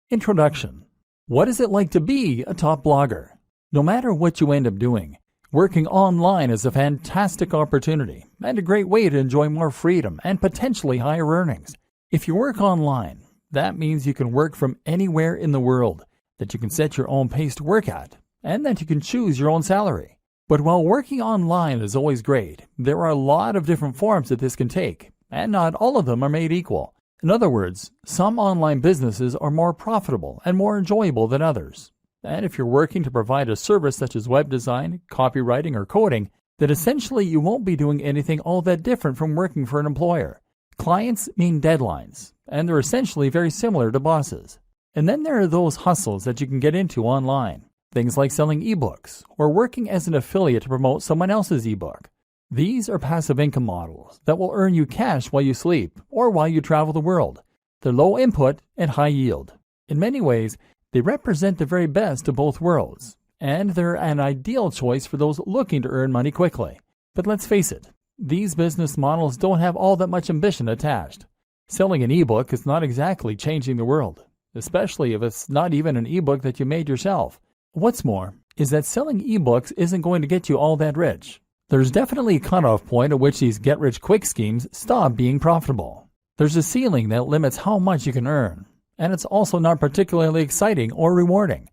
Introduction. What is it like to be a top blogger? No matter what you end up doing, working online is a fantastic opportunity and a great way to enjoy more freedom and potentially higher earnings. If you work online, that means you can work from anywhere in the world, that you can set your own pace to work at, and that you can choose your own salary. But while working online is always great, there are a lot of different forms that this can take, and not all of them are made equal. In other words, some online businesses are more profitable and more enjoyable than others. And if you're working to provide a service such as web design, copywriting, or coding, then essentially you won't be doing anything all that different from working for an employer. Clients mean deadlines, and they're essentially very similar to bosses. And then there are those hustles that you can get into online. Things like selling ebooks or working as an affiliate to promote someone else's ebook. These are passive income models that will earn you cash while you sleep or while you travel the world. They're low input and high yield. In many ways, they represent the very best of both worlds, and they're an ideal choice for those looking to earn money quickly. But let's face it, these business models don't have all that much ambition attached. Selling an ebook is not exactly changing the world, especially if it's not even an ebook that you made yourself. What's more is that selling ebooks isn't going to get you all that rich. There's definitely a cutoff point at which these get-rich-quick schemes stop being profitable. There's a ceiling that limits how much you can earn, and it's also not particularly exciting or rewarding.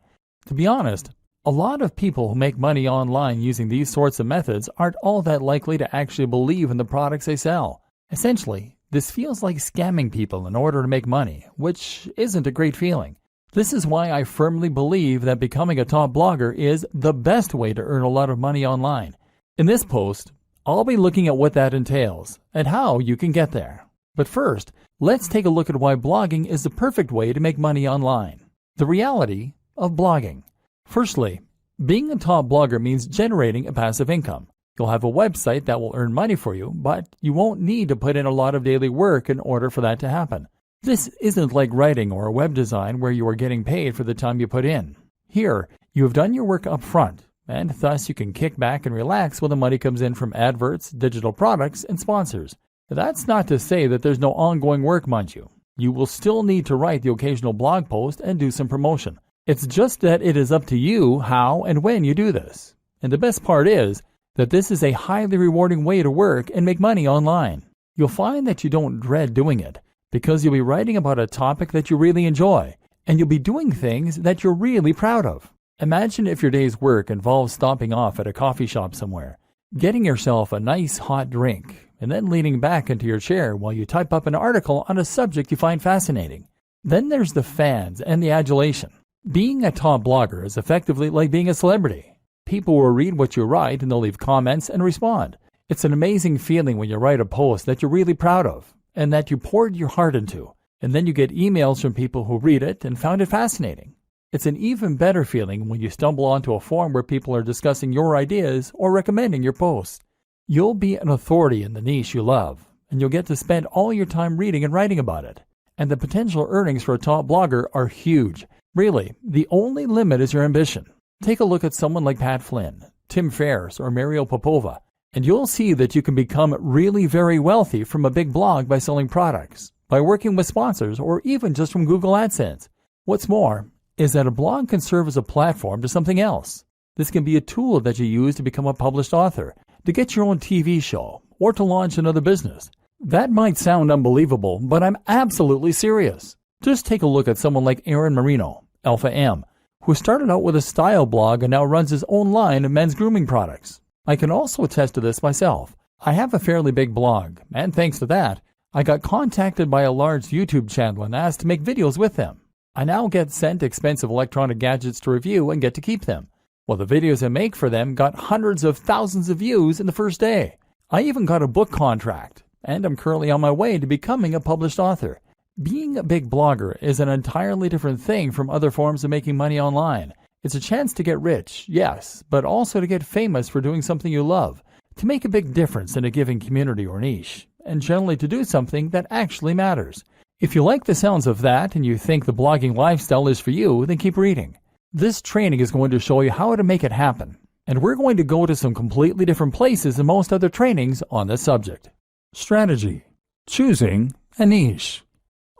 To be honest, a lot of people who make money online using these sorts of methods aren't all that likely to actually believe in the products they sell. Essentially, this feels like scamming people in order to make money, which isn't a great feeling. This is why I firmly believe that becoming a top blogger is the best way to earn a lot of money online. In this post, I'll be looking at what that entails and how you can get there. But first, let's take a look at why blogging is the perfect way to make money online. The reality of blogging. Firstly, being a top blogger means generating a passive income. You'll have a website that will earn money for you, but you won't need to put in a lot of daily work in order for that to happen. This isn't like writing or web design where you are getting paid for the time you put in. Here, you have done your work up front, and thus you can kick back and relax when the money comes in from adverts, digital products, and sponsors. That's not to say that there's no ongoing work, mind you. You will still need to write the occasional blog post and do some promotion. It's just that it is up to you how and when you do this. And the best part is that this is a highly rewarding way to work and make money online. You'll find that you don't dread doing it because you'll be writing about a topic that you really enjoy, and you'll be doing things that you're really proud of. Imagine if your day's work involves stopping off at a coffee shop somewhere, getting yourself a nice hot drink, and then leaning back into your chair while you type up an article on a subject you find fascinating. Then there's the fans and the adulation. Being a top blogger is effectively like being a celebrity. People will read what you write and they'll leave comments and respond. It's an amazing feeling when you write a post that you're really proud of and that you poured your heart into, and then you get emails from people who read it and found it fascinating. It's an even better feeling when you stumble onto a forum where people are discussing your ideas or recommending your posts. You'll be an authority in the niche you love, and you'll get to spend all your time reading and writing about it. And the potential earnings for a top blogger are huge. Really, the only limit is your ambition. Take a look at someone like Pat Flynn, Tim Ferriss, or Mario Popova, and you'll see that you can become really very wealthy from a big blog by selling products, by working with sponsors, or even just from Google AdSense. What's more is that a blog can serve as a platform to something else. This can be a tool that you use to become a published author, to get your own TV show, or to launch another business. That might sound unbelievable, but I'm absolutely serious. Just take a look at someone like Aaron Marino, Alpha M, who started out with a style blog and now runs his own line of men's grooming products. I can also attest to this myself. I have a fairly big blog, and thanks to that, I got contacted by a large YouTube channel and asked to make videos with them. I now get sent expensive electronic gadgets to review and get to keep them. Well, the videos I make for them got hundreds of thousands of views in the first day. I even got a book contract, and I'm currently on my way to becoming a published author. Being a big blogger is an entirely different thing from other forms of making money online. It's a chance to get rich, yes, but also to get famous for doing something you love, to make a big difference in a given community or niche, and generally to do something that actually matters. If you like the sounds of that and you think the blogging lifestyle is for you, then keep reading. This training is going to show you how to make it happen, and we're going to go to some completely different places than most other trainings on this subject. Strategy. Choosing a niche.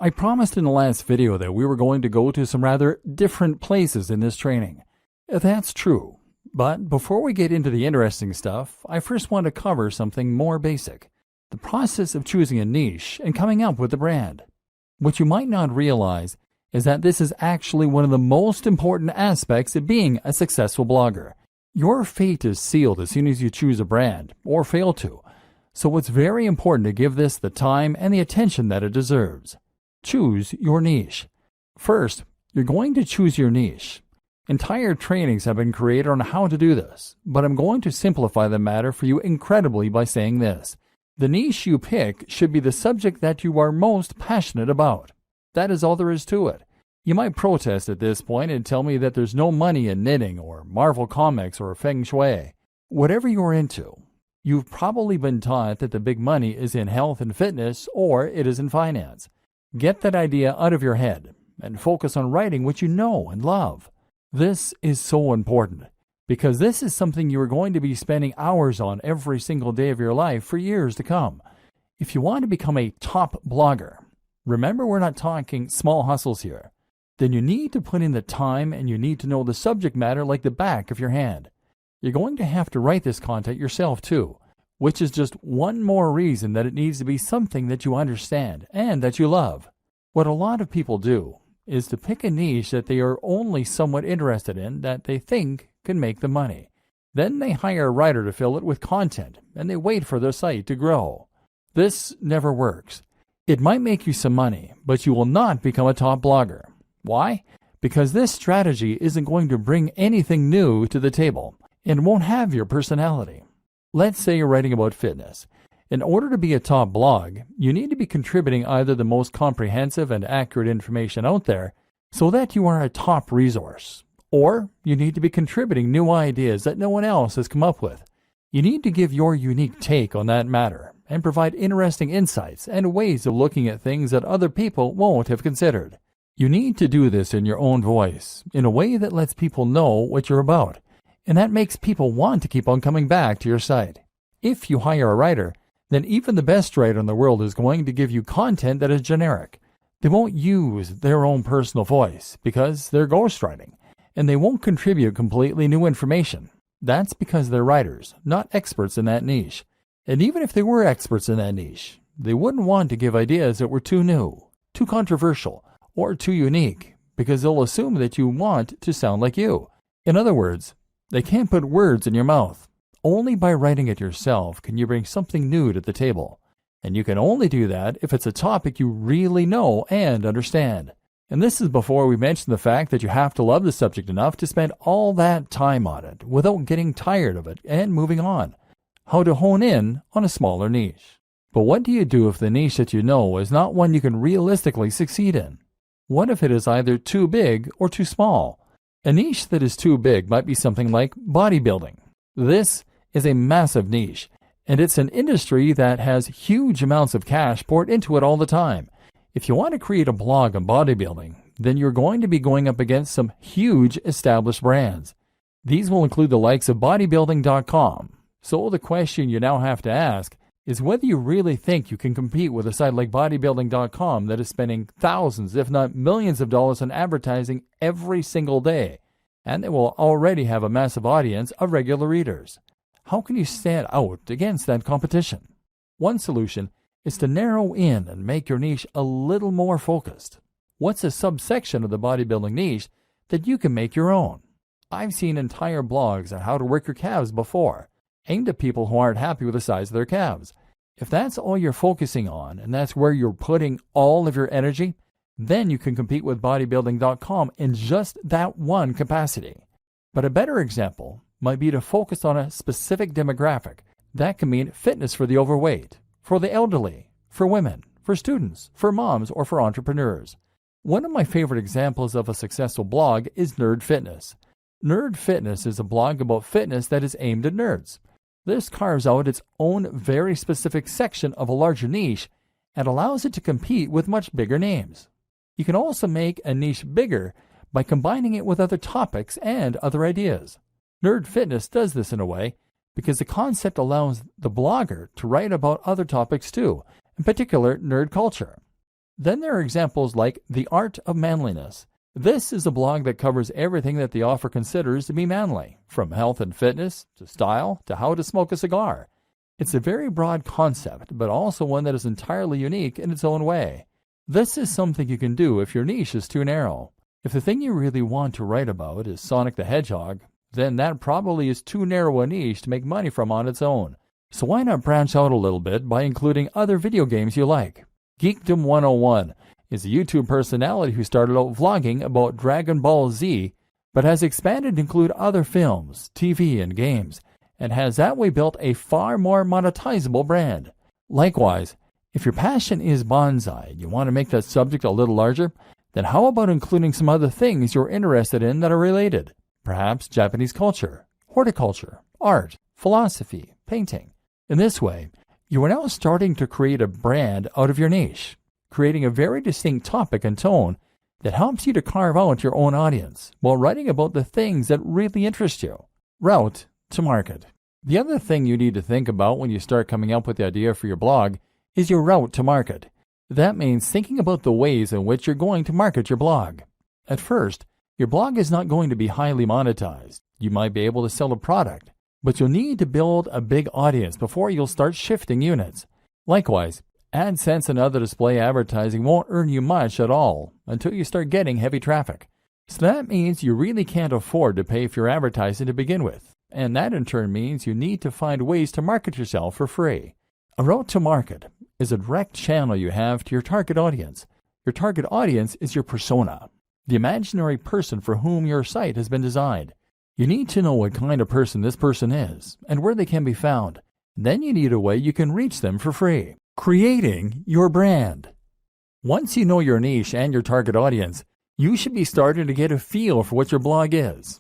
I promised in the last video that we were going to go to some rather different places in this training. That's true, but before we get into the interesting stuff, I first want to cover something more basic: the process of choosing a niche and coming up with a brand. What you might not realize is that this is actually one of the most important aspects of being a successful blogger. Your fate is sealed as soon as you choose a brand, or fail to, so it's very important to give this the time and the attention that it deserves. Choose your niche. First, you're going to choose your niche. Entire trainings have been created on how to do this, but I'm going to simplify the matter for you incredibly by saying this: the niche you pick should be the subject that you are most passionate about. That is all there is to it. You might protest at this point and tell me that there's no money in knitting or Marvel Comics or Feng Shui. Whatever you're into, you've probably been taught that the big money is in health and fitness, or it is in finance. Get that idea out of your head and focus on writing what you know and love. This is so important because this is something you are going to be spending hours on every single day of your life for years to come. If you want to become a top blogger, remember we're not talking small hustles here, then you need to put in the time and you need to know the subject matter like the back of your hand. You're going to have to write this content yourself too, which is just one more reason that it needs to be something that you understand and that you love. What a lot of people do is to pick a niche that they are only somewhat interested in that they think can make them money. Then they hire a writer to fill it with content and they wait for their site to grow. This never works. It might make you some money, but you will not become a top blogger. Why? Because this strategy isn't going to bring anything new to the table and won't have your personality. Let's say you're writing about fitness. In order to be a top blog, you need to be contributing either the most comprehensive and accurate information out there so that you are a top resource, or you need to be contributing new ideas that no one else has come up with. You need to give your unique take on that matter and provide interesting insights and ways of looking at things that other people won't have considered. You need to do this in your own voice, in a way that lets people know what you're about, and that makes people want to keep on coming back to your site. If you hire a writer, then even the best writer in the world is going to give you content that is generic. They won't use their own personal voice because they're ghostwriting, and they won't contribute completely new information. That's because they're writers, not experts in that niche. And even if they were experts in that niche, they wouldn't want to give ideas that were too new, too controversial, or too unique, because they'll assume that you want to sound like you. In other words, they can't put words in your mouth. Only by writing it yourself can you bring something new to the table. And you can only do that if it's a topic you really know and understand. And this is before we mention the fact that you have to love the subject enough to spend all that time on it without getting tired of it and moving on. How to hone in on a smaller niche. But what do you do if the niche that you know is not one you can realistically succeed in? What if it is either too big or too small? A niche that is too big might be something like bodybuilding. This is a massive niche, and it's an industry that has huge amounts of cash poured into it all the time. If you want to create a blog on bodybuilding, then you're going to be going up against some huge established brands. These will include the likes of bodybuilding.com. So the question you now have to ask is whether you really think you can compete with a site like bodybuilding.com that is spending thousands, if not millions of dollars on advertising every single day, and they will already have a massive audience of regular readers. How can you stand out against that competition? One solution is to narrow in and make your niche a little more focused. What's a subsection of the bodybuilding niche that you can make your own? I've seen entire blogs on how to work your calves before, aimed at people who aren't happy with the size of their calves. If that's all you're focusing on and that's where you're putting all of your energy, then you can compete with bodybuilding.com in just that one capacity. But a better example might be to focus on a specific demographic. That can mean fitness for the overweight, for the elderly, for women, for students, for moms, or for entrepreneurs. One of my favorite examples of a successful blog is Nerd Fitness. Nerd Fitness is a blog about fitness that is aimed at nerds. This carves out its own very specific section of a larger niche and allows it to compete with much bigger names. You can also make a niche bigger by combining it with other topics and other ideas. Nerd Fitness does this in a way because the concept allows the blogger to write about other topics too, in particular nerd culture. Then there are examples like The Art of Manliness. This is a blog that covers everything that the author considers to be manly, from health and fitness, to style, to how to smoke a cigar. It's a very broad concept, but also one that is entirely unique in its own way. This is something you can do if your niche is too narrow. If the thing you really want to write about is Sonic the Hedgehog, then that probably is too narrow a niche to make money from on its own. So why not branch out a little bit by including other video games you like? Geekdom 101 is a YouTube personality who started out vlogging about Dragon Ball Z, but has expanded to include other films, TV, and games, and has that way built a far more monetizable brand. Likewise, if your passion is bonsai and you want to make that subject a little larger, then how about including some other things you're interested in that are related? Perhaps Japanese culture, horticulture, art, philosophy, painting. In this way, you are now starting to create a brand out of your niche, creating a very distinct topic and tone that helps you to carve out your own audience while writing about the things that really interest you. Route to market. The other thing you need to think about when you start coming up with the idea for your blog is your route to market. That means thinking about the ways in which you're going to market your blog. At first, your blog is not going to be highly monetized. You might be able to sell a product, but you'll need to build a big audience before you'll start shifting units. Likewise, AdSense and other display advertising won't earn you much at all until you start getting heavy traffic. So that means you really can't afford to pay for your advertising to begin with, and that in turn means you need to find ways to market yourself for free. A route to market is a direct channel you have to your target audience. Your target audience is your persona, the imaginary person for whom your site has been designed. You need to know what kind of person this person is and where they can be found. Then you need a way you can reach them for free. Creating your brand. Once you know your niche and your target audience, you should be starting to get a feel for what your blog is.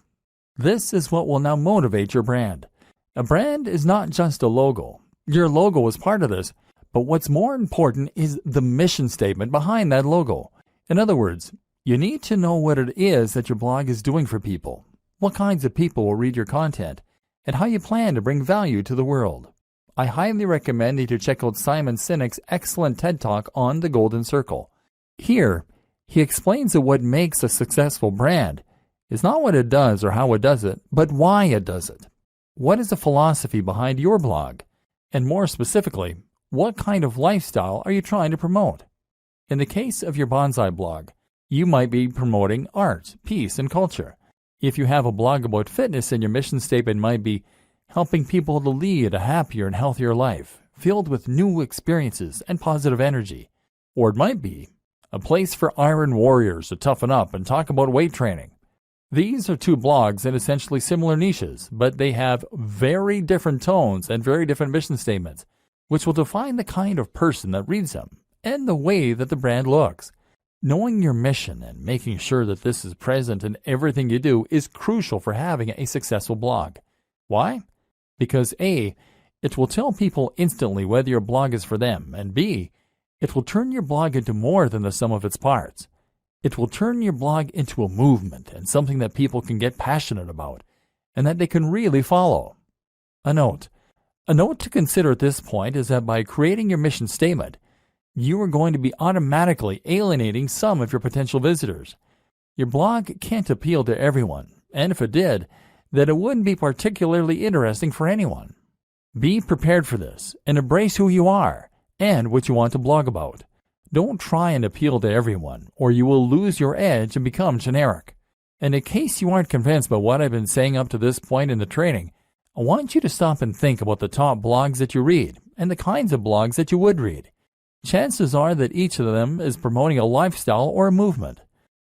This is what will now motivate your brand. A brand is not just a logo. Your logo is part of this, but what's more important is the mission statement behind that logo. In other words, you need to know what it is that your blog is doing for people, what kinds of people will read your content, and how you plan to bring value to the world. I highly recommend you to check out Simon Sinek's excellent TED Talk on the Golden Circle. Here, he explains that what makes a successful brand is not what it does or how it does it, but why it does it. What is the philosophy behind your blog? And more specifically, what kind of lifestyle are you trying to promote? In the case of your bonsai blog, you might be promoting art, peace, and culture. If you have a blog about fitness, then your mission statement might be helping people to lead a happier and healthier life, filled with new experiences and positive energy. Or it might be a place for iron warriors to toughen up and talk about weight training. These are two blogs in essentially similar niches, but they have very different tones and very different mission statements, which will define the kind of person that reads them and the way that the brand looks. Knowing your mission and making sure that this is present in everything you do is crucial for having a successful blog. Why? Because A, it will tell people instantly whether your blog is for them, and B, it will turn your blog into more than the sum of its parts. It will turn your blog into a movement and something that people can get passionate about and that they can really follow. A note to consider at this point is that by creating your mission statement, you are going to be automatically alienating some of your potential visitors. Your blog can't appeal to everyone, and if it did, then it wouldn't be particularly interesting for anyone. Be prepared for this and embrace who you are and what you want to blog about. Don't try and appeal to everyone, or you will lose your edge and become generic. And in case you aren't convinced by what I've been saying up to this point in the training, I want you to stop and think about the top blogs that you read and the kinds of blogs that you would read. Chances are that each of them is promoting a lifestyle or a movement.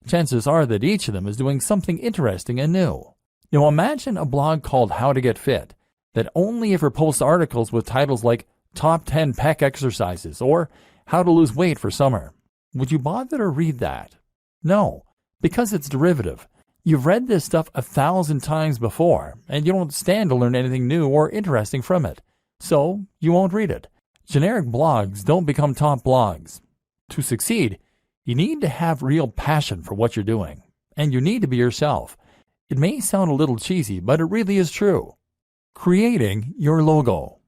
Chances are that each of them is doing something interesting and new. Now imagine a blog called How to Get Fit that only ever posts articles with titles like Top 10 Pec Exercises or How to Lose Weight for Summer. Would you bother to read that? No, because it's derivative. You've read this stuff 1,000 times before, and you don't stand to learn anything new or interesting from it. So, you won't read it. Generic blogs don't become top blogs. To succeed, you need to have real passion for what you're doing, and you need to be yourself. It may sound a little cheesy, but it really is true. Creating your logo.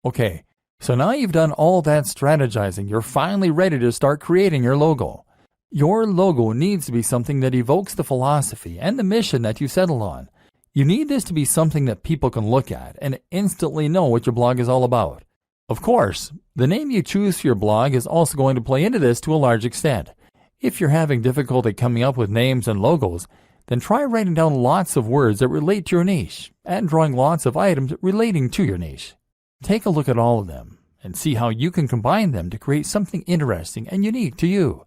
Okay, So now you've done all that strategizing, you're finally ready to start creating your logo. Your logo needs to be something that evokes the philosophy and the mission that you settled on. You need this to be something that people can look at and instantly know what your blog is all about. Of course, the name you choose for your blog is also going to play into this to a large extent. If you're having difficulty coming up with names and logos, then try writing down lots of words that relate to your niche and drawing lots of items relating to your niche. Take a look at all of them and see how you can combine them to create something interesting and unique to you.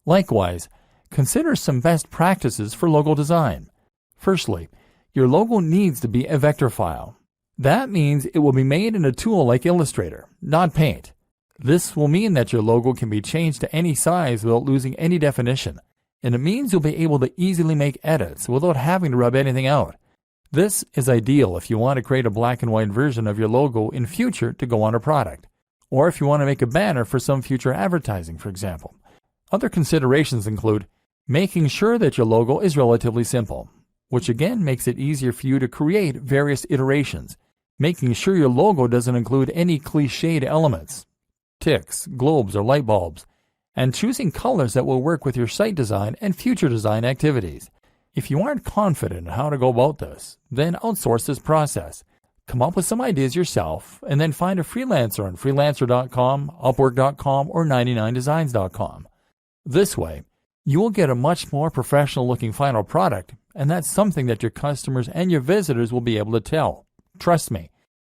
Likewise, consider some best practices for logo design. Firstly, your logo needs to be a vector file. That means it will be made in a tool like Illustrator, not Paint. This will mean that your logo can be changed to any size without losing any definition, and it means you'll be able to easily make edits without having to rub anything out. This is ideal if you want to create a black and white version of your logo in future to go on a product, or if you want to make a banner for some future advertising, for example. Other considerations include making sure that your logo is relatively simple, which again makes it easier for you to create various iterations, making sure your logo doesn't include any cliched elements, ticks, globes, or light bulbs, and choosing colors that will work with your site design and future design activities. If you aren't confident in how to go about this, then outsource this process. Come up with some ideas yourself, and then find a freelancer on freelancer.com, upwork.com, or 99designs.com. This way, you will get a much more professional-looking final product, and that's something that your customers and your visitors will be able to tell. Trust me,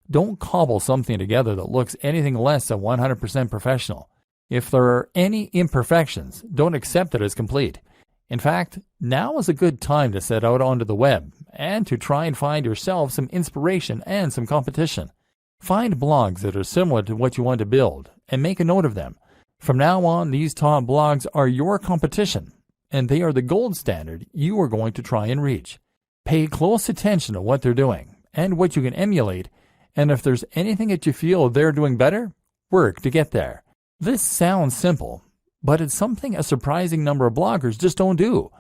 don't cobble something together that looks anything less than 100% professional. If there are any imperfections, don't accept it as complete. In fact, now is a good time to set out onto the web and to try and find yourself some inspiration and some competition. Find blogs that are similar to what you want to build and make a note of them. From now on, these top blogs are your competition, and they are the gold standard you are going to try and reach. Pay close attention to what they're doing and what you can emulate, and if there's anything that you feel they're doing better, work to get there. This sounds simple, but it's something a surprising number of bloggers just don't do.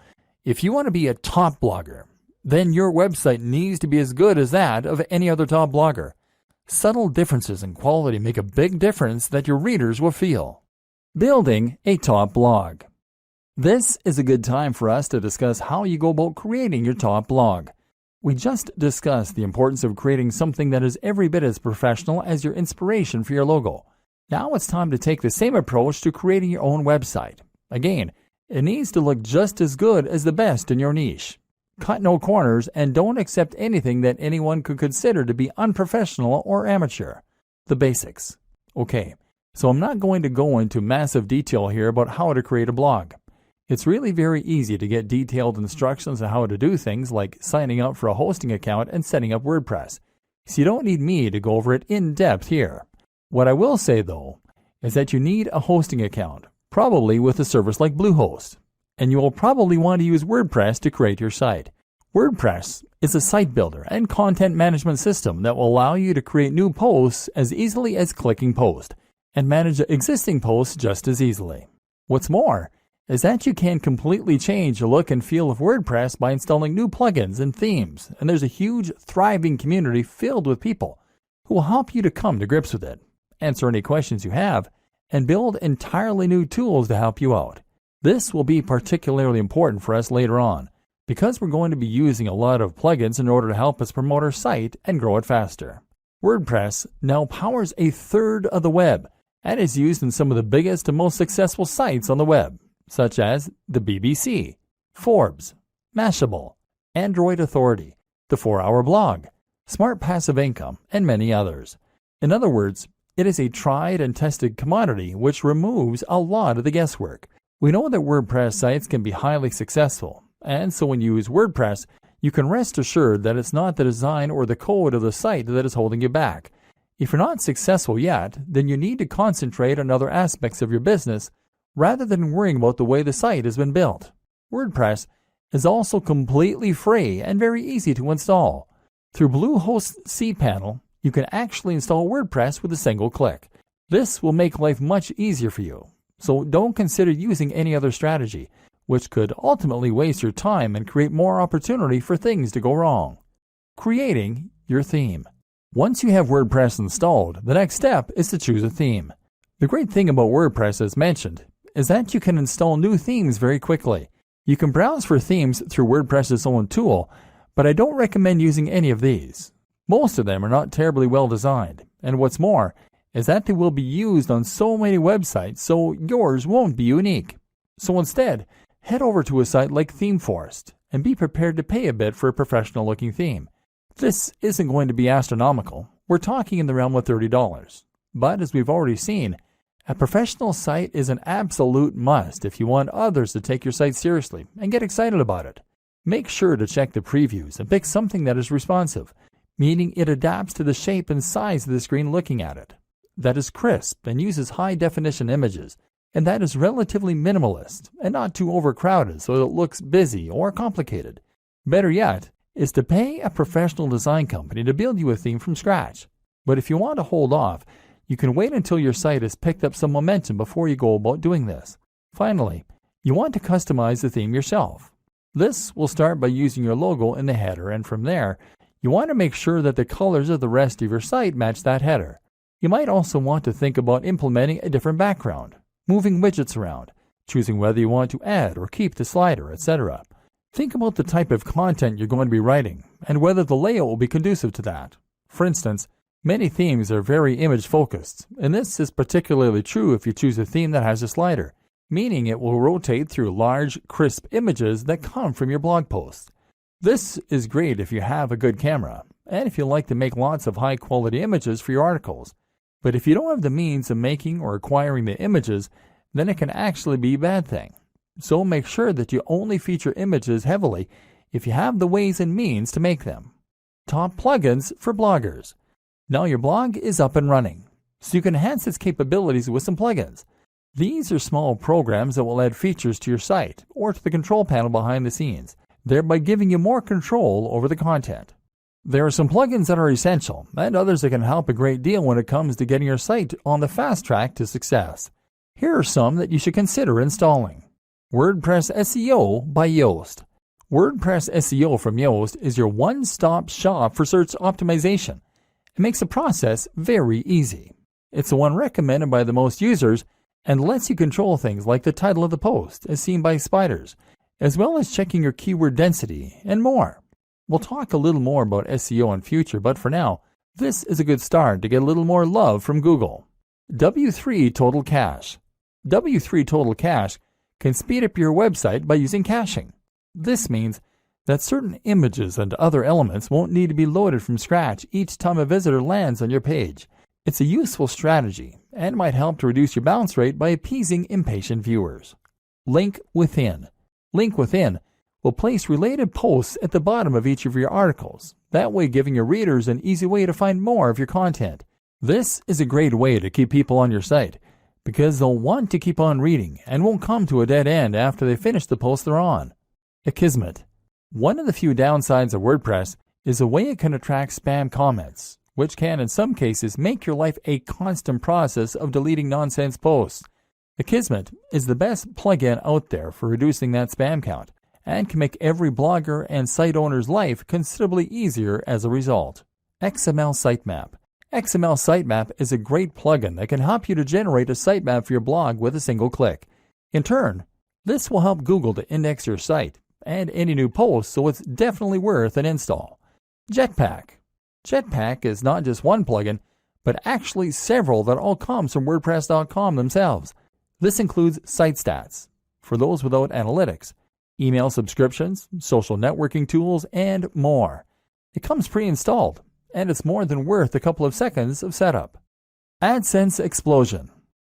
If you want to be a top blogger, then your website needs to be as good as that of any other top blogger. Subtle differences in quality make a big difference that your readers will feel. Building a top blog. This is a good time for us to discuss how you go about creating your top blog. We just discussed the importance of creating something that is every bit as professional as your inspiration for your logo. Now it's time to take the same approach to creating your own website. Again, it needs to look just as good as the best in your niche. Cut no corners and don't accept anything that anyone could consider to be unprofessional or amateur. The basics. Okay, so I'm not going to go into massive detail here about how to create a blog. It's really very easy to get detailed instructions on how to do things like signing up for a hosting account and setting up WordPress. So you don't need me to go over it in depth here. What I will say though, is that you need a hosting account, probably with a service like Bluehost, and you will probably want to use WordPress to create your site. WordPress is a site builder and content management system that will allow you to create new posts as easily as clicking post, and manage existing posts just as easily. What's more, is that you can completely change the look and feel of WordPress by installing new plugins and themes, and there's a huge, thriving community filled with people who will help you to come to grips with it, answer any questions you have, and build entirely new tools to help you out. This will be particularly important for us later on, because we're going to be using a lot of plugins in order to help us promote our site and grow it faster. WordPress now powers a third of the web, and is used in some of the biggest and most successful sites on the web, such as the BBC, Forbes, Mashable, Android Authority, the 4-Hour Blog, Smart Passive Income, and many others. In other words, it is a tried and tested commodity which removes a lot of the guesswork. We know that WordPress sites can be highly successful, and so when you use WordPress, you can rest assured that it's not the design or the code of the site that is holding you back. If you're not successful yet, then you need to concentrate on other aspects of your business rather than worrying about the way the site has been built. WordPress is also completely free and very easy to install. Through Bluehost's cPanel, you can actually install WordPress with a single click. This will make life much easier for you, so don't consider using any other strategy, which could ultimately waste your time and create more opportunity for things to go wrong. Creating your theme. Once you have WordPress installed, the next step is to choose a theme. The great thing about WordPress, as mentioned, is that you can install new themes very quickly. You can browse for themes through WordPress's own tool, but I don't recommend using any of these. Most of them are not terribly well designed, and what's more is that they will be used on so many websites, so yours won't be unique. So instead, head over to a site like ThemeForest and be prepared to pay a bit for a professional-looking theme. This isn't going to be astronomical. We're talking in the realm of $30. But as we've already seen, a professional site is an absolute must if you want others to take your site seriously and get excited about it. Make sure to check the previews and pick something that is responsive, meaning it adapts to the shape and size of the screen looking at it, that is crisp and uses high-definition images, and that is relatively minimalist and not too overcrowded so it looks busy or complicated. Better yet is to pay a professional design company to build you a theme from scratch. But if you want to hold off, you can wait until your site has picked up some momentum before you go about doing this. Finally, you want to customize the theme yourself. This will start by using your logo in the header, and from there, you want to make sure that the colors of the rest of your site match that header. You might also want to think about implementing a different background, moving widgets around, choosing whether you want to add or keep the slider, etc. Think about the type of content you're going to be writing and whether the layout will be conducive to that. For instance, many themes are very image-focused, and this is particularly true if you choose a theme that has a slider, meaning it will rotate through large, crisp images that come from your blog post. This is great if you have a good camera, and if you like to make lots of high-quality images for your articles. But if you don't have the means of making or acquiring the images, then it can actually be a bad thing. So make sure that you only feature images heavily if you have the ways and means to make them. Top plugins for bloggers. Now your blog is up and running, so you can enhance its capabilities with some plugins. These are small programs that will add features to your site or to the control panel behind the scenes, thereby giving you more control over the content. There are some plugins that are essential and others that can help a great deal when it comes to getting your site on the fast track to success. Here are some that you should consider installing. WordPress SEO by Yoast. WordPress SEO from Yoast is your one-stop shop for search optimization. It makes the process very easy. It's the one recommended by the most users and lets you control things like the title of the post as seen by spiders, as well as checking your keyword density and more. We'll talk a little more about SEO in future, but for now, this is a good start to get a little more love from Google. W3 Total Cache. W3 Total Cache can speed up your website by using caching. This means that certain images and other elements won't need to be loaded from scratch each time a visitor lands on your page. It's a useful strategy and might help to reduce your bounce rate by appeasing impatient viewers. Link Within. Link Within will place related posts at the bottom of each of your articles, that way giving your readers an easy way to find more of your content. This is a great way to keep people on your site, because they'll want to keep on reading and won't come to a dead end after they finish the post they're on. Akismet. One of the few downsides of WordPress is the way it can attract spam comments, which can in some cases make your life a constant process of deleting nonsense posts. Akismet is the best plugin out there for reducing that spam count, and can make every blogger and site owner's life considerably easier as a result. XML Sitemap. XML Sitemap is a great plugin that can help you to generate a sitemap for your blog with a single click. In turn, this will help Google to index your site and any new posts, so it's definitely worth an install. Jetpack. Jetpack is not just one plugin, but actually several that all come from WordPress.com themselves. This includes site stats, for those without analytics, email subscriptions, social networking tools, and more. It comes pre-installed, and it's more than worth a couple of seconds of setup. AdSense Explosion.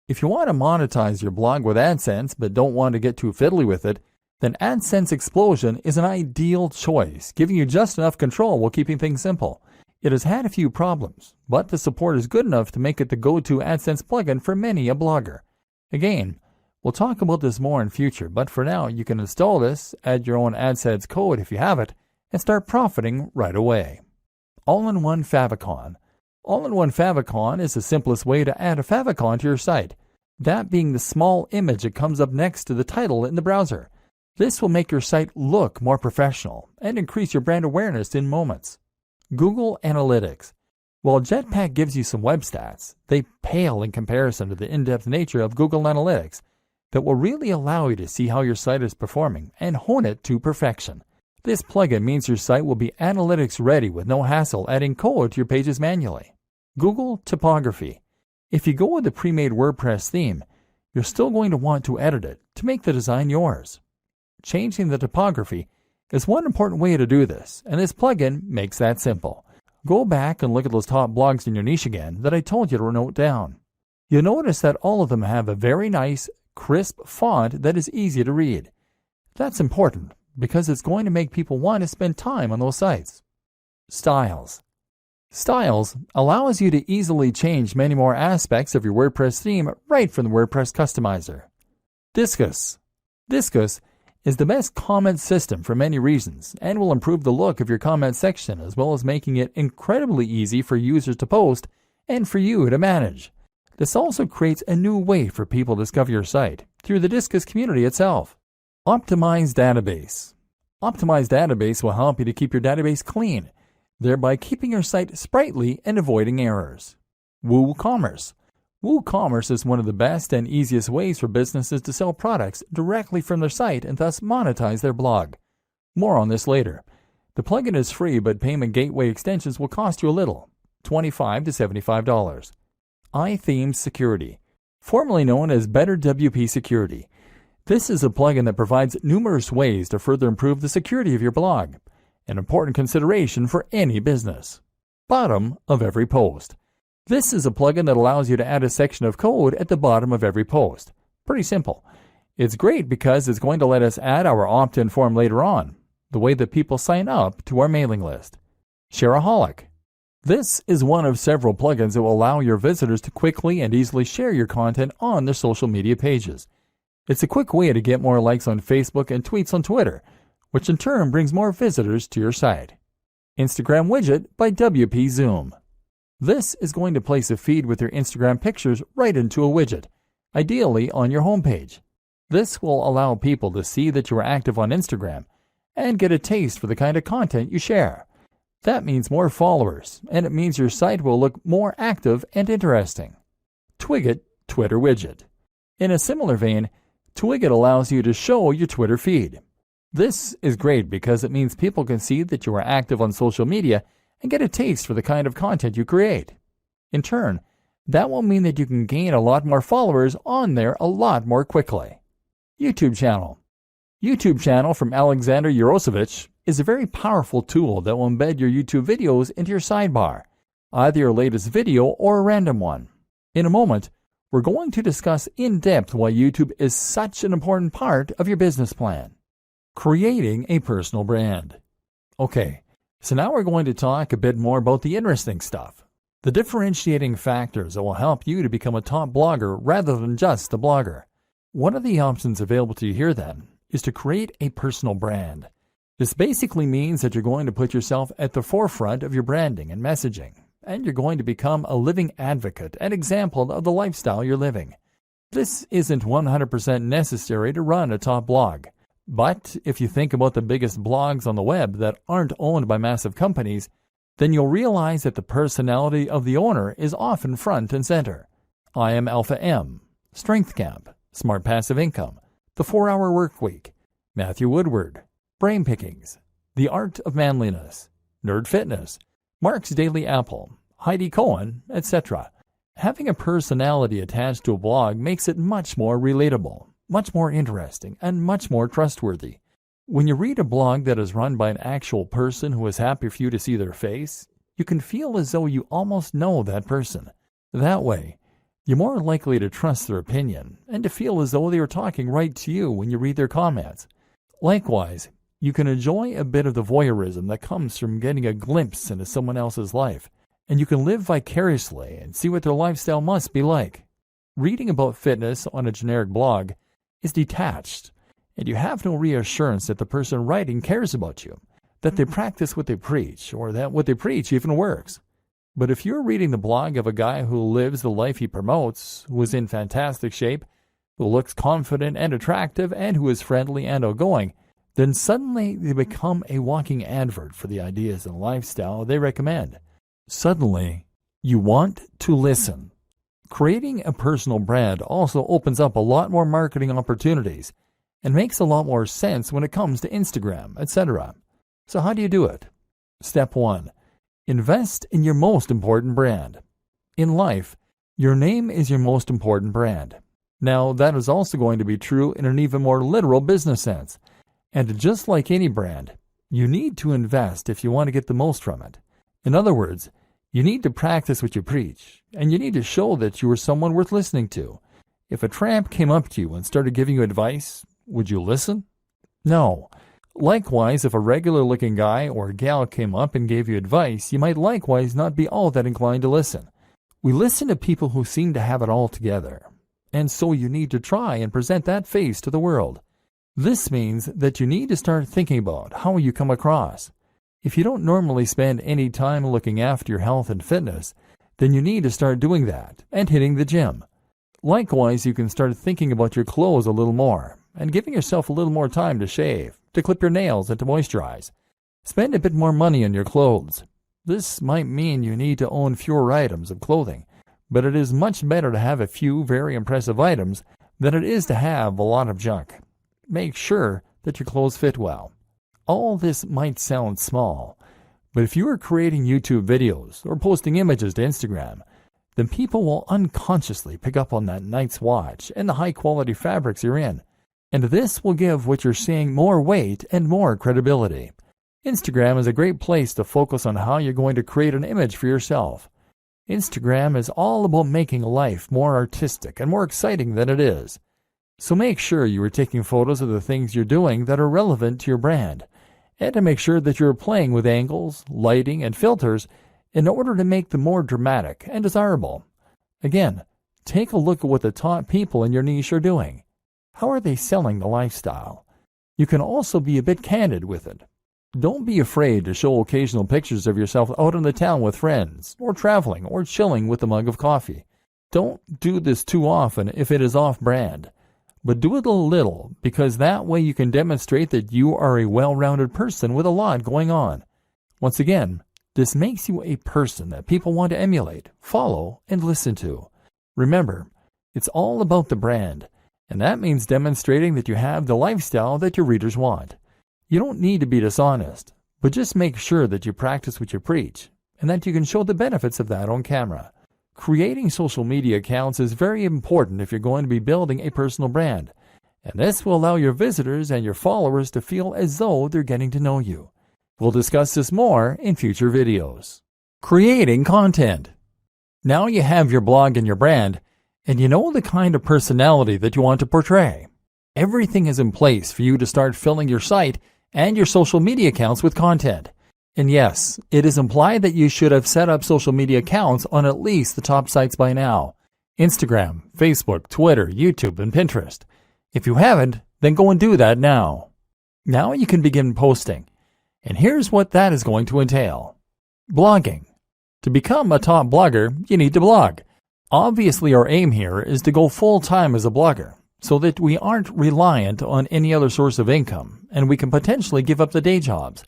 If you want to monetize your blog with AdSense but don't want to get too fiddly with it, then AdSense Explosion is an ideal choice, giving you just enough control while keeping things simple. It has had a few problems, but the support is good enough to make it the go-to AdSense plugin for many a blogger. Again, we'll talk about this more in future, but for now you can install this, add your own AdSense code if you have it, and start profiting right away. All-in-one favicon. All-in-one favicon is the simplest way to add a favicon to your site, that being the small image that comes up next to the title in the browser. This will make your site look more professional and increase your brand awareness in moments. Google Analytics. While Jetpack gives you some web stats, they pale in comparison to the in-depth nature of Google Analytics that will really allow you to see how your site is performing and hone it to perfection. This plugin means your site will be analytics ready with no hassle adding code to your pages manually. Google Typography. If you go with the pre-made WordPress theme, you're still going to want to edit it to make the design yours. Changing the typography is one important way to do this, and this plugin makes that simple. Go back and look at those top blogs in your niche again that I told you to note down. You'll notice that all of them have a very nice, crisp font that is easy to read. That's important because it's going to make people want to spend time on those sites. Styles. Styles allows you to easily change many more aspects of your WordPress theme right from the WordPress customizer. Disqus. Disqus is the best comment system for many reasons and will improve the look of your comment section as well as making it incredibly easy for users to post and for you to manage. This also creates a new way for people to discover your site through the Disqus community itself. Optimized Database. Optimized Database will help you to keep your database clean, thereby keeping your site sprightly and avoiding errors. WooCommerce. WooCommerce is one of the best and easiest ways for businesses to sell products directly from their site and thus monetize their blog. More on this later. The plugin is free, but payment gateway extensions will cost you a little, $25 to $75. iThemes Security, formerly known as Better WP Security. This is a plugin that provides numerous ways to further improve the security of your blog, an important consideration for any business. Bottom of every post. This is a plugin that allows you to add a section of code at the bottom of every post. Pretty simple. It's great because it's going to let us add our opt-in form later on, the way that people sign up to our mailing list. Shareaholic. This is one of several plugins that will allow your visitors to quickly and easily share your content on their social media pages. It's a quick way to get more likes on Facebook and tweets on Twitter, which in turn brings more visitors to your site. Instagram Widget by WP Zoom. This is going to place a feed with your Instagram pictures right into a widget, ideally on your homepage. This will allow people to see that you are active on Instagram and get a taste for the kind of content you share. That means more followers, and it means your site will look more active and interesting. Twigget Twitter Widget. In a similar vein, Twigget allows you to show your Twitter feed. This is great because it means people can see that you are active on social media and get a taste for the kind of content you create. In turn, that will mean that you can gain a lot more followers on there a lot more quickly. YouTube channel. YouTube channel from Alexander Yarosevich is a very powerful tool that will embed your YouTube videos into your sidebar, either your latest video or a random one. In a moment, we're going to discuss in depth why YouTube is such an important part of your business plan. Creating a personal brand. Okay, so now we're going to talk a bit more about the interesting stuff, the differentiating factors that will help you to become a top blogger rather than just a blogger. One of the options available to you here then is to create a personal brand. This basically means that you're going to put yourself at the forefront of your branding and messaging, and you're going to become a living advocate and example of the lifestyle you're living. This isn't 100% necessary to run a top blog. But if you think about the biggest blogs on the web that aren't owned by massive companies, then you'll realize that the personality of the owner is often front and center. I Am Alpha M, Strength Camp, Smart Passive Income, The 4-Hour Workweek, Matthew Woodward, Brain Pickings, The Art of Manliness, Nerd Fitness, Mark's Daily Apple, Heidi Cohen, etc. Having a personality attached to a blog makes it much more relatable, much more interesting, and much more trustworthy. When you read a blog that is run by an actual person who is happy for you to see their face, you can feel as though you almost know that person. That way, you're more likely to trust their opinion and to feel as though they are talking right to you when you read their comments. Likewise, you can enjoy a bit of the voyeurism that comes from getting a glimpse into someone else's life, and you can live vicariously and see what their lifestyle must be like. Reading about fitness on a generic blog is detached, and you have no reassurance that the person writing cares about you, that they practice what they preach, or that what they preach even works. But if you're reading the blog of a guy who lives the life he promotes, who is in fantastic shape, who looks confident and attractive, and who is friendly and outgoing, then suddenly they become a walking advert for the ideas and lifestyle they recommend. Suddenly, You want to listen. Creating a personal brand also opens up a lot more marketing opportunities and makes a lot more sense when it comes to Instagram, etc. So how do you do it? Step 1. Invest in your most important brand. In life, your name is your most important brand. Now, that is also going to be true in an even more literal business sense. And just like any brand, you need to invest if you want to get the most from it. In other words, you need to practice what you preach, and you need to show that you are someone worth listening to. If a tramp came up to you and started giving you advice, would you listen? No. Likewise, if a regular-looking guy or gal came up and gave you advice, you might likewise not be all that inclined to listen. We listen to people who seem to have it all together, and so you need to try and present that face to the world. This means that you need to start thinking about how you come across. If you don't normally spend any time looking after your health and fitness, then you need to start doing that and hitting the gym. Likewise, you can start thinking about your clothes a little more and giving yourself a little more time to shave, to clip your nails, and to moisturize. Spend a bit more money on your clothes. This might mean you need to own fewer items of clothing, but it is much better to have a few very impressive items than it is to have a lot of junk. Make sure that your clothes fit well. All this might sound small, but if you are creating YouTube videos or posting images to Instagram, then people will unconsciously pick up on that nice watch and the high-quality fabrics you're in, and this will give what you're saying more weight and more credibility. Instagram is a great place to focus on how you're going to create an image for yourself. Instagram is all about making life more artistic and more exciting than it is. So make sure you are taking photos of the things you're doing that are relevant to your brand, and to make sure that you're playing with angles, lighting, and filters in order to make them more dramatic and desirable. Again, take a look at what the top people in your niche are doing. How are they selling the lifestyle? You can also be a bit candid with it. Don't be afraid to show occasional pictures of yourself out in the town with friends, or traveling, or chilling with a mug of coffee. Don't do this too often if it is off-brand. But do it a little, because that way you can demonstrate that you are a well-rounded person with a lot going on. Once again, this makes you a person that people want to emulate, follow, and listen to. Remember, it's all about the brand, and that means demonstrating that you have the lifestyle that your readers want. You don't need to be dishonest, but just make sure that you practice what you preach, and that you can show the benefits of that on camera. Creating social media accounts is very important if you're going to be building a personal brand, and this will allow your visitors and your followers to feel as though they're getting to know you. We'll discuss this more in future videos. Creating content. Now you have your blog and your brand, and you know the kind of personality that you want to portray. Everything is in place for you to start filling your site and your social media accounts with content. And yes, it is implied that you should have set up social media accounts on at least the top sites by now: Instagram, Facebook, Twitter, YouTube, and Pinterest. If you haven't, then go and do that now. Now you can begin posting. And here's what that is going to entail. Blogging. To become a top blogger, you need to blog. Obviously, our aim here is to go full-time as a blogger, so that we aren't reliant on any other source of income, and we can potentially give up the day jobs.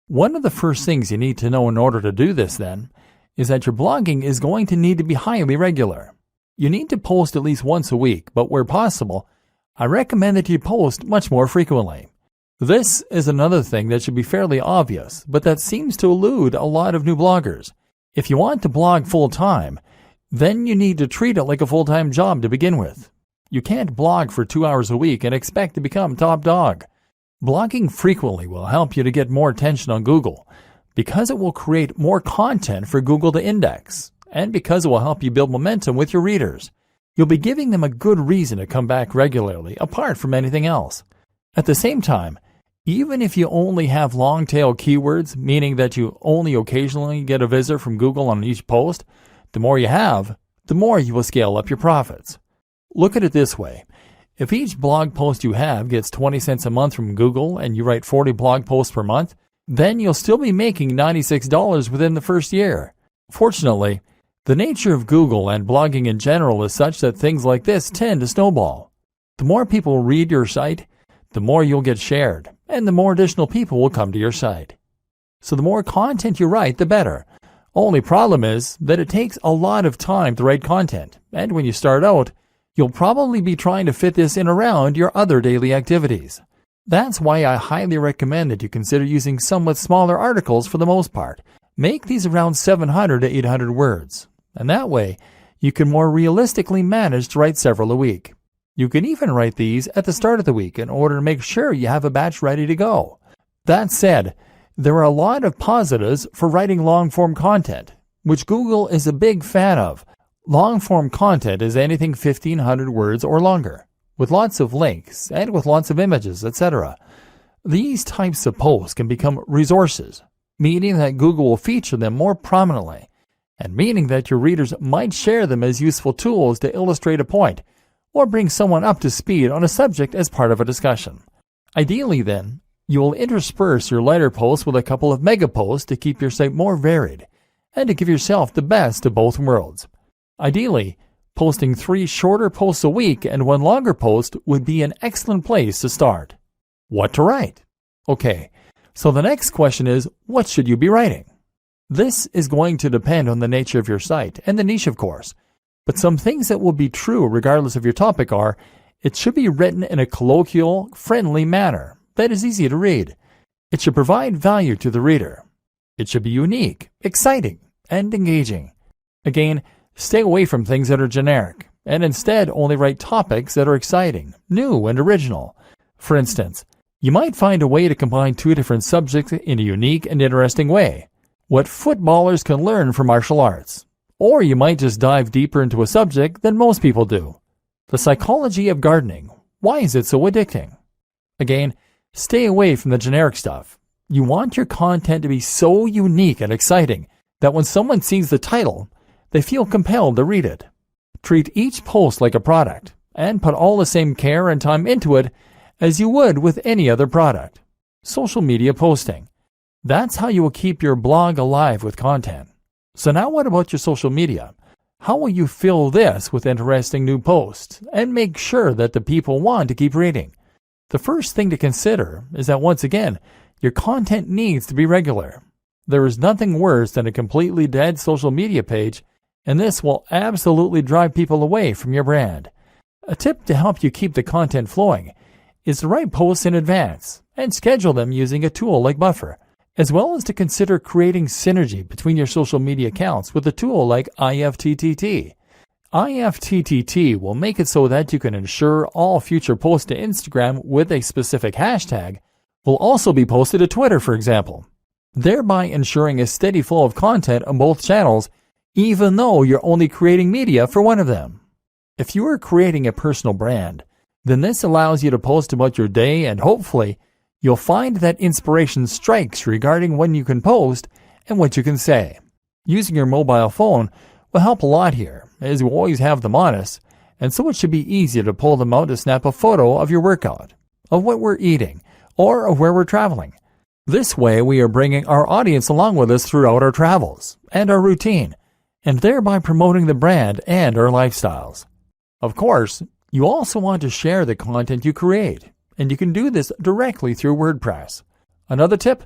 One of the first things you need to know in order to do this, then, is that your blogging is going to need to be highly regular. You need to post at least once a week, but where possible, I recommend that you post much more frequently. This is another thing that should be fairly obvious, but that seems to elude a lot of new bloggers. If you want to blog full-time, then you need to treat it like a full-time job to begin with. You can't blog for 2 hours a week and expect to become top dog. Blogging frequently will help you to get more attention on Google, because it will create more content for Google to index, and because it will help you build momentum with your readers. You'll be giving them a good reason to come back regularly, apart from anything else. At the same time, even if you only have long-tail keywords, meaning that you only occasionally get a visit from Google on each post, the more you have, the more you will scale up your profits. Look at it this way. If each blog post you have gets 20 cents a month from Google and you write 40 blog posts per month, then you'll still be making $96 within the first year. Fortunately, the nature of Google and blogging in general is such that things like this tend to snowball. The more people read your site, the more you'll get shared, and the more additional people will come to your site. So the more content you write, the better. Only problem is that it takes a lot of time to write content, and when you start out, you'll probably be trying to fit this in around your other daily activities. That's why I highly recommend that you consider using somewhat smaller articles for the most part. Make these around 700 to 800 words, and that way you can more realistically manage to write several a week. You can even write these at the start of the week in order to make sure you have a batch ready to go. That said, there are a lot of positives for writing long-form content, which Google is a big fan of. Long-form content is anything 1,500 words or longer, with lots of links and with lots of images, etc. These types of posts can become resources, meaning that Google will feature them more prominently, and meaning that your readers might share them as useful tools to illustrate a point or bring someone up to speed on a subject as part of a discussion. Ideally, then, you will intersperse your lighter posts with a couple of mega posts to keep your site more varied and to give yourself the best of both worlds. Ideally, posting 3 shorter posts a week and 1 longer post would be an excellent place to start. What to write? Okay, so the next question is, what should you be writing? This is going to depend on the nature of your site and the niche, of course, but some things that will be true regardless of your topic are, it should be written in a colloquial, friendly manner that is easy to read. It should provide value to the reader. It should be unique, exciting, and engaging. Again, stay away from things that are generic, and instead only write topics that are exciting, new, and original. For instance, you might find a way to combine 2 different subjects in a unique and interesting way. What footballers can learn from martial arts. Or you might just dive deeper into a subject than most people do. The psychology of gardening. Why is it so addicting? Again, stay away from the generic stuff. You want your content to be so unique and exciting that when someone sees the title, they feel compelled to read it. Treat each post like a product and put all the same care and time into it as you would with any other product. Social media posting. That's how you will keep your blog alive with content. So now what about your social media? How will you fill this with interesting new posts and make sure that the people want to keep reading? The first thing to consider is that once again, your content needs to be regular. There is nothing worse than a completely dead social media page, and this will absolutely drive people away from your brand. A tip to help you keep the content flowing is to write posts in advance and schedule them using a tool like Buffer, as well as to consider creating synergy between your social media accounts with a tool like IFTTT. IFTTT will make it so that you can ensure all future posts to Instagram with a specific hashtag will also be posted to Twitter, for example, thereby ensuring a steady flow of content on both channels, even though you're only creating media for one of them. If you are creating a personal brand, then this allows you to post about your day, and hopefully you'll find that inspiration strikes regarding when you can post and what you can say. Using your mobile phone will help a lot here, as you always have them on us, and so it should be easy to pull them out to snap a photo of your workout, of what we're eating, or of where we're traveling. This way we are bringing our audience along with us throughout our travels and our routine, and thereby promoting the brand and our lifestyles. Of course, you also want to share the content you create, and you can do this directly through WordPress. Another tip,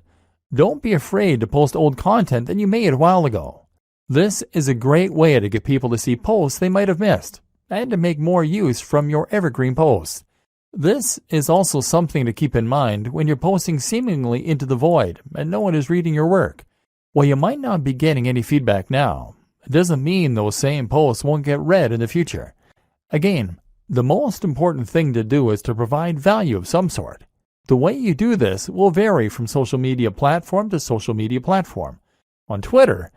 don't be afraid to post old content that you made a while ago. This is a great way to get people to see posts they might have missed, and to make more use from your evergreen posts. This is also something to keep in mind when you're posting seemingly into the void and no one is reading your work. While you might not be getting any feedback now, it doesn't mean those same posts won't get read in the future. Again, the most important thing to do is to provide value of some sort. The way you do this will vary from social media platform to social media platform. On Twitter,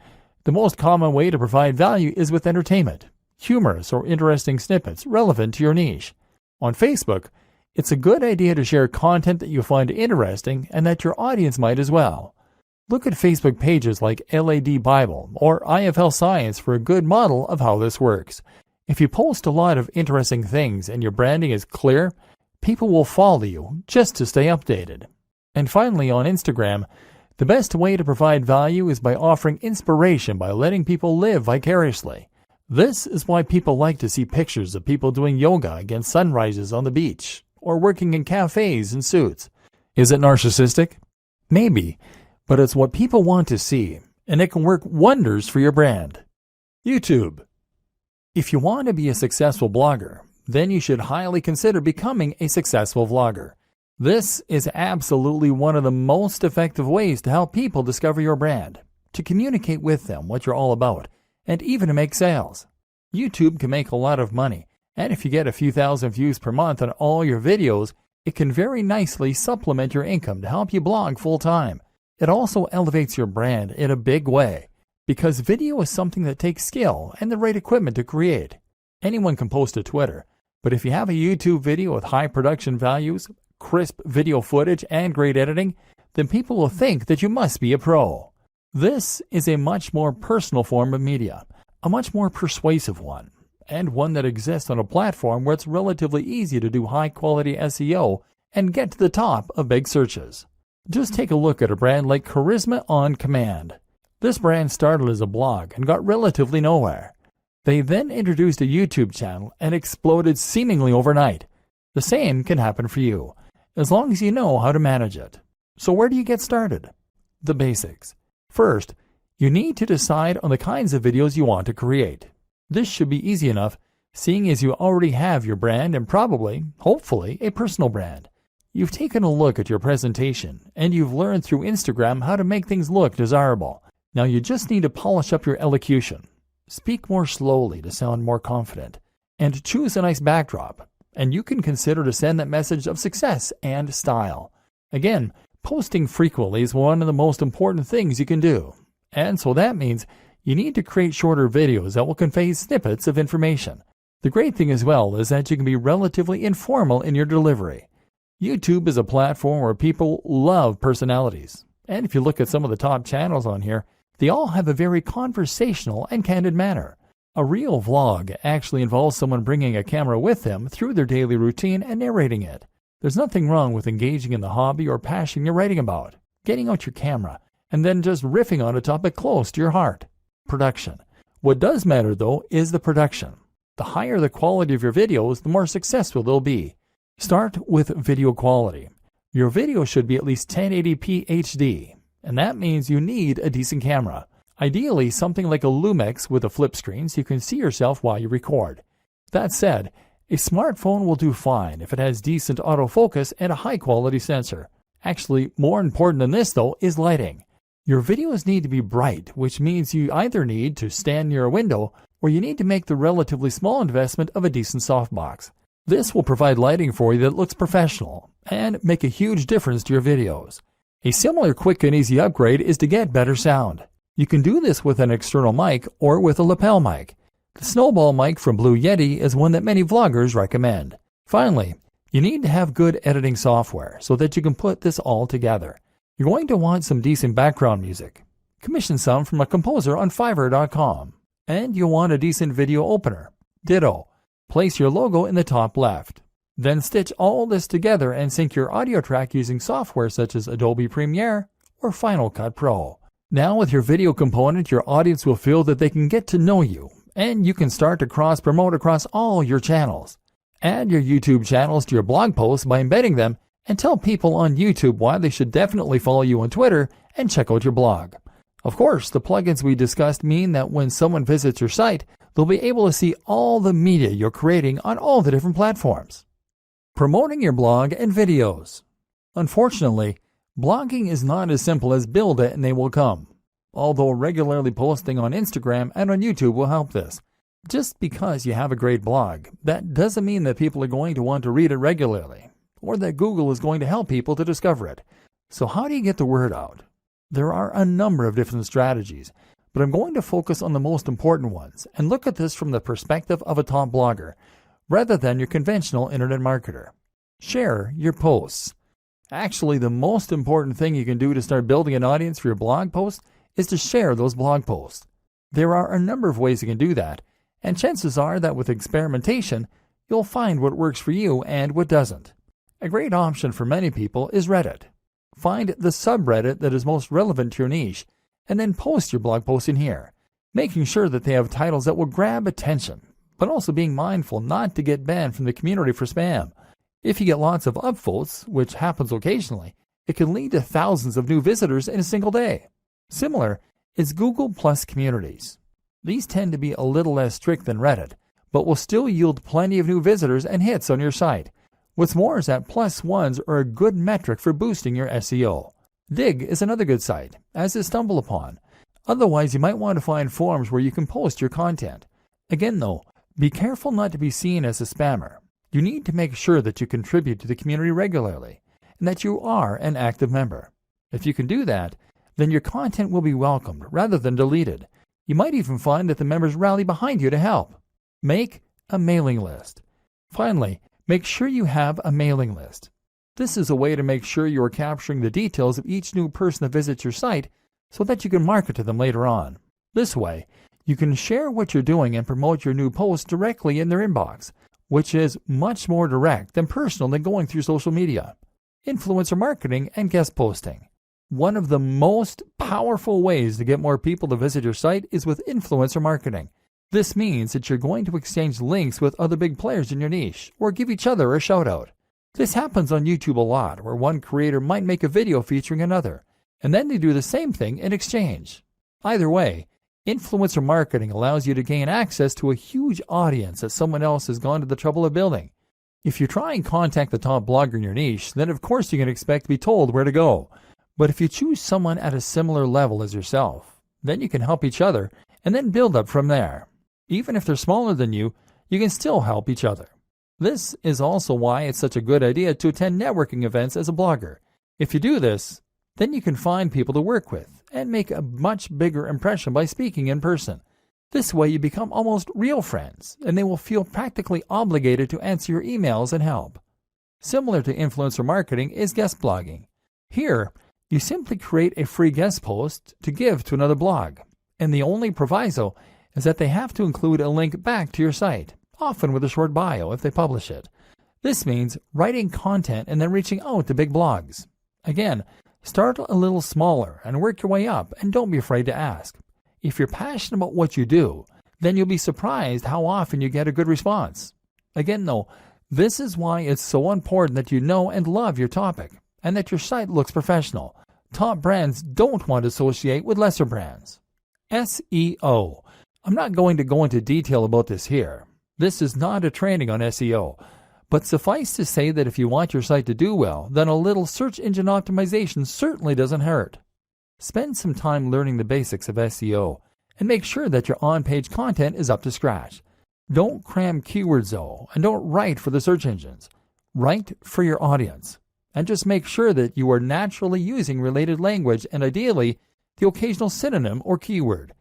the most common way to provide value is with entertainment, humorous or interesting snippets relevant to your niche. On Facebook, it's a good idea to share content that you find interesting and that your audience might as well. Look at Facebook pages like LAD Bible or IFL Science for a good model of how this works. If you post a lot of interesting things and your branding is clear, people will follow you just to stay updated. And finally, on Instagram, the best way to provide value is by offering inspiration by letting people live vicariously. This is why people like to see pictures of people doing yoga against sunrises on the beach or working in cafes in suits. Is it narcissistic? Maybe, but it's what people want to see, and it can work wonders for your brand. YouTube. If you want to be a successful blogger, then you should highly consider becoming a successful vlogger. This is absolutely one of the most effective ways to help people discover your brand, to communicate with them what you're all about, and even to make sales. YouTube can make a lot of money, and if you get a few thousand views per month on all your videos, it can very nicely supplement your income to help you blog full-time. It also elevates your brand in a big way, because video is something that takes skill and the right equipment to create. Anyone can post to Twitter, but if you have a YouTube video with high production values, crisp video footage, and great editing, then people will think that you must be a pro. This is a much more personal form of media, a much more persuasive one, and one that exists on a platform where it's relatively easy to do high-quality SEO and get to the top of big searches. Just take a look at a brand like Charisma on Command. This brand started as a blog and got relatively nowhere. They then introduced a YouTube channel and exploded seemingly overnight. The same can happen for you, as long as you know how to manage it. So where do you get started? The basics. First, you need to decide on the kinds of videos you want to create. This should be easy enough, seeing as you already have your brand and probably, hopefully, a personal brand. You've taken a look at your presentation, and you've learned through Instagram how to make things look desirable. Now you just need to polish up your elocution. Speak more slowly to sound more confident, and choose a nice backdrop, and you can consider to send that message of success and style. Again, posting frequently is one of the most important things you can do, and so that means you need to create shorter videos that will convey snippets of information. The great thing as well is that you can be relatively informal in your delivery. YouTube is a platform where people love personalities, and if you look at some of the top channels on here, they all have a very conversational and candid manner. A real vlog actually involves someone bringing a camera with them through their daily routine and narrating it. There's nothing wrong with engaging in the hobby or passion you're writing about, getting out your camera, and then just riffing on a topic close to your heart. Production. What does matter, though, is the production. The higher the quality of your videos, the more successful they'll be. Start with video quality. Your video should be at least 1080p HD, and that means you need a decent camera. Ideally, something like a Lumix with a flip screen so you can see yourself while you record. That said, a smartphone will do fine if it has decent autofocus and a high-quality sensor. Actually, more important than this, though, is lighting. Your videos need to be bright, which means you either need to stand near a window or you need to make the relatively small investment of a decent softbox. This will provide lighting for you that looks professional and make a huge difference to your videos. A similar quick and easy upgrade is to get better sound. You can do this with an external mic or with a lapel mic. The Snowball mic from Blue Yeti is one that many vloggers recommend. Finally, you need to have good editing software so that you can put this all together. You're going to want some decent background music. Commission some from a composer on Fiverr.com. And you'll want a decent video opener. Ditto. Place your logo in the top left. Then stitch all this together and sync your audio track using software such as Adobe Premiere or Final Cut Pro. Now with your video component, your audience will feel that they can get to know you, and you can start to cross-promote across all your channels. Add your YouTube channels to your blog posts by embedding them, and tell people on YouTube why they should definitely follow you on Twitter and check out your blog. Of course, the plugins we discussed mean that when someone visits your site, they'll be able to see all the media you're creating on all the different platforms. Promoting your blog and videos. Unfortunately, blogging is not as simple as build it and they will come. Although regularly posting on Instagram and on YouTube will help this. Just because you have a great blog, that doesn't mean that people are going to want to read it regularly, or that Google is going to help people to discover it. So how do you get the word out? There are a number of different strategies, but I'm going to focus on the most important ones and look at this from the perspective of a top blogger, rather than your conventional internet marketer. Share your posts. Actually, the most important thing you can do to start building an audience for your blog posts is to share those blog posts. There are a number of ways you can do that, and chances are that with experimentation, you'll find what works for you and what doesn't. A great option for many people is Reddit. Find the subreddit that is most relevant to your niche, and then post your blog post in here, making sure that they have titles that will grab attention, but also being mindful not to get banned from the community for spam. If you get lots of upvotes, which happens occasionally, it can lead to thousands of new visitors in a single day. Similar, is Google Plus communities. These tend to be a little less strict than Reddit, but will still yield plenty of new visitors and hits on your site. What's more is that plus ones are a good metric for boosting your SEO. Digg is another good site, as is StumbleUpon. Otherwise, you might want to find forums where you can post your content. Again though, be careful not to be seen as a spammer. You need to make sure that you contribute to the community regularly, and that you are an active member. If you can do that, then your content will be welcomed rather than deleted. You might even find that the members rally behind you to help. Make a mailing list. Finally, make sure you have a mailing list. This is a way to make sure you are capturing the details of each new person that visits your site so that you can market to them later on. This way, you can share what you're doing and promote your new posts directly in their inbox, which is much more direct and personal than going through social media. Influencer marketing and guest posting. One of the most powerful ways to get more people to visit your site is with influencer marketing. This means that you're going to exchange links with other big players in your niche or give each other a shout out. This happens on YouTube a lot, where one creator might make a video featuring another, and then they do the same thing in exchange. Either way, influencer marketing allows you to gain access to a huge audience that someone else has gone to the trouble of building. If you try and contact the top blogger in your niche, then of course you can expect to be told where to go. But if you choose someone at a similar level as yourself, then you can help each other and then build up from there. Even if they're smaller than you, you can still help each other. This is also why it's such a good idea to attend networking events as a blogger. If you do this, then you can find people to work with and make a much bigger impression by speaking in person. This way you become almost real friends, and they will feel practically obligated to answer your emails and help. Similar to influencer marketing is guest blogging. Here, you simply create a free guest post to give to another blog, and the only proviso is that they have to include a link back to your site, often with a short bio if they publish it. This means writing content and then reaching out to big blogs. Again, start a little smaller and work your way up, and don't be afraid to ask. If you're passionate about what you do, then you'll be surprised how often you get a good response. Again though, this is why it's so important that you know and love your topic, and that your site looks professional. Top brands don't want to associate with lesser brands. SEO. I'm not going to go into detail about this here. This is not a training on SEO, but suffice to say that if you want your site to do well, then a little search engine optimization certainly doesn't hurt. Spend some time learning the basics of SEO, and make sure that your on-page content is up to scratch. Don't cram keywords though, and don't write for the search engines. Write for your audience, and just make sure that you are naturally using related language and ideally the occasional synonym or keyword.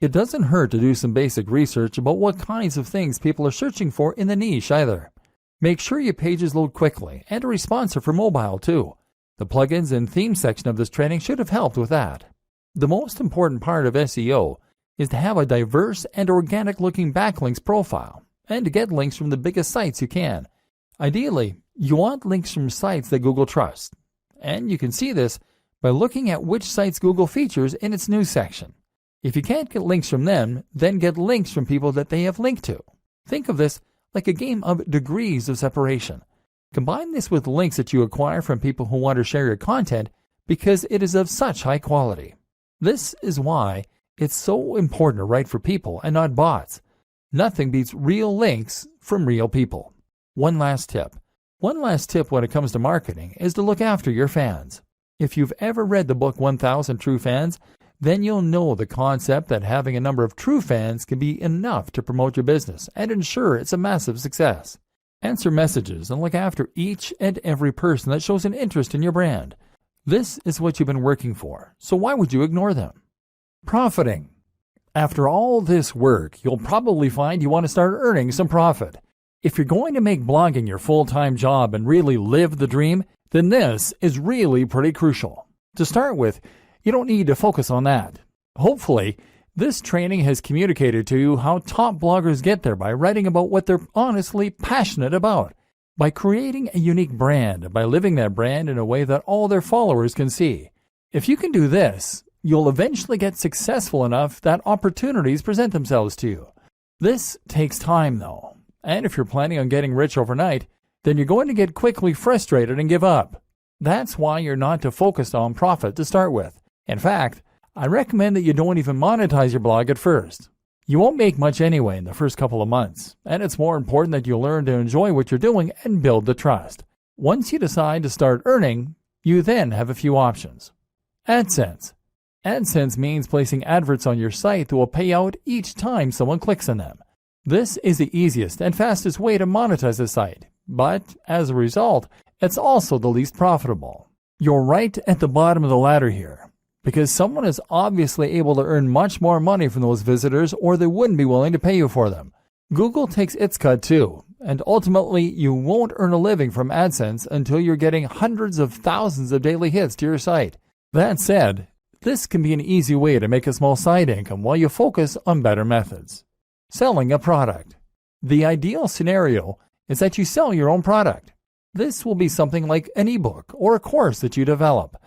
It doesn't hurt to do some basic research about what kinds of things people are searching for in the niche either. Make sure your pages load quickly and are responsive for mobile too. The plugins and theme section of this training should have helped with that. The most important part of SEO is to have a diverse and organic looking backlinks profile, and to get links from the biggest sites you can. Ideally, you want links from sites that Google trusts, and you can see this by looking at which sites Google features in its news section. If you can't get links from them, then get links from people that they have linked to. Think of this like a game of degrees of separation. Combine this with links that you acquire from people who want to share your content because it is of such high quality. This is why it's so important to write for people and not bots. Nothing beats real links from real people. One last tip when it comes to marketing is to look after your fans. If you've ever read the book 1000 True Fans, then you'll know the concept that having a number of true fans can be enough to promote your business and ensure it's a massive success. Answer messages and look after each and every person that shows an interest in your brand. This is what you've been working for, so why would you ignore them? Profiting. After all this work, you'll probably find you want to start earning some profit. If you're going to make blogging your full-time job and really live the dream, then this is really pretty crucial. To start with, you don't need to focus on that. Hopefully, this training has communicated to you how top bloggers get there by writing about what they're honestly passionate about, by creating a unique brand, and by living that brand in a way that all their followers can see. If you can do this, you'll eventually get successful enough that opportunities present themselves to you. This takes time though, and if you're planning on getting rich overnight, then you're going to get quickly frustrated and give up. That's why you're not to focus on profit to start with. In fact, I recommend that you don't even monetize your blog at first. You won't make much anyway in the first couple of months, and it's more important that you learn to enjoy what you're doing and build the trust. Once you decide to start earning, you then have a few options. AdSense. AdSense means placing adverts on your site that will pay out each time someone clicks on them. This is the easiest and fastest way to monetize a site, but as a result, it's also the least profitable. You're right at the bottom of the ladder here, because someone is obviously able to earn much more money from those visitors or they wouldn't be willing to pay you for them. Google takes its cut too, and ultimately you won't earn a living from AdSense until you're getting hundreds of thousands of daily hits to your site. That said, this can be an easy way to make a small side income while you focus on better methods. Selling a product. The ideal scenario is that you sell your own product. This will be something like an ebook or a course that you develop.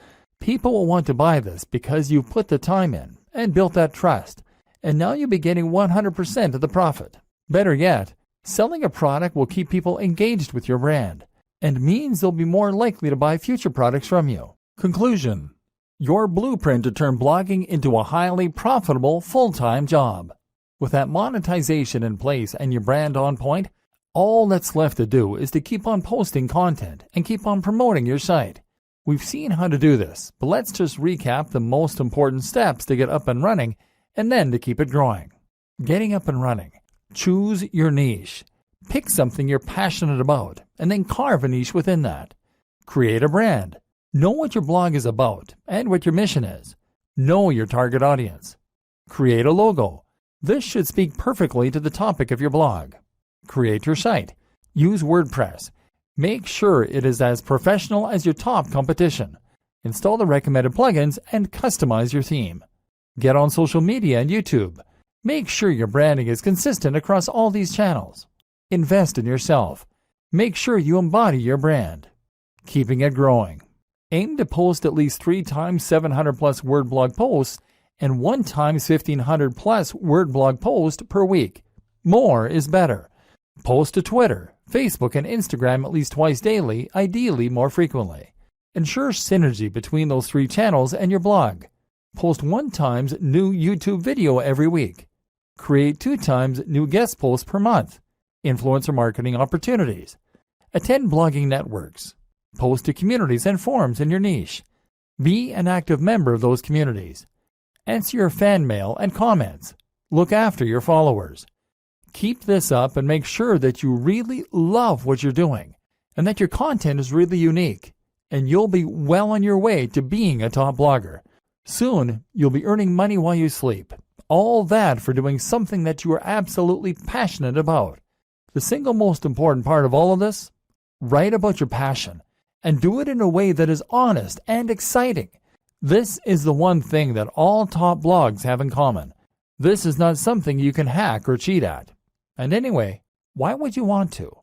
People will want to buy this because you've put the time in and built that trust, and now you'll be getting 100% of the profit. Better yet, selling a product will keep people engaged with your brand and means they'll be more likely to buy future products from you. Conclusion. Your blueprint to turn blogging into a highly profitable full-time job. With that monetization in place and your brand on point, all that's left to do is to keep on posting content and keep on promoting your site. We've seen how to do this, but let's just recap the most important steps to get up and running and then to keep it growing. Getting up and running. Choose your niche. Pick something you're passionate about and then carve a niche within that. Create a brand. Know what your blog is about and what your mission is. Know your target audience. Create a logo. This should speak perfectly to the topic of your blog. Create your site. Use WordPress. Make sure it is as professional as your top competition. Install the recommended plugins and customize your theme. Get on social media and YouTube. Make sure your branding is consistent across all these channels. Invest in yourself. Make sure you embody your brand. Keeping it growing. Aim to post at least 3 times 700 plus word blog posts and 1 times 1500 plus word blog post per week. More is better. Post to Twitter, Facebook, and Instagram at least twice daily, ideally more frequently. Ensure synergy between those 3 channels and your blog. Post 1 times new YouTube video every week. Create 2 times new guest posts per month. Influencer marketing opportunities. Attend blogging networks. Post to communities and forums in your niche. Be an active member of those communities. Answer your fan mail and comments. Look after your followers. Keep this up and make sure that you really love what you're doing and that your content is really unique, and you'll be well on your way to being a top blogger. Soon, you'll be earning money while you sleep. All that for doing something that you are absolutely passionate about. The single most important part of all of this? Write about your passion and do it in a way that is honest and exciting. This is the one thing that all top blogs have in common. This is not something you can hack or cheat at. And anyway, why would you want to?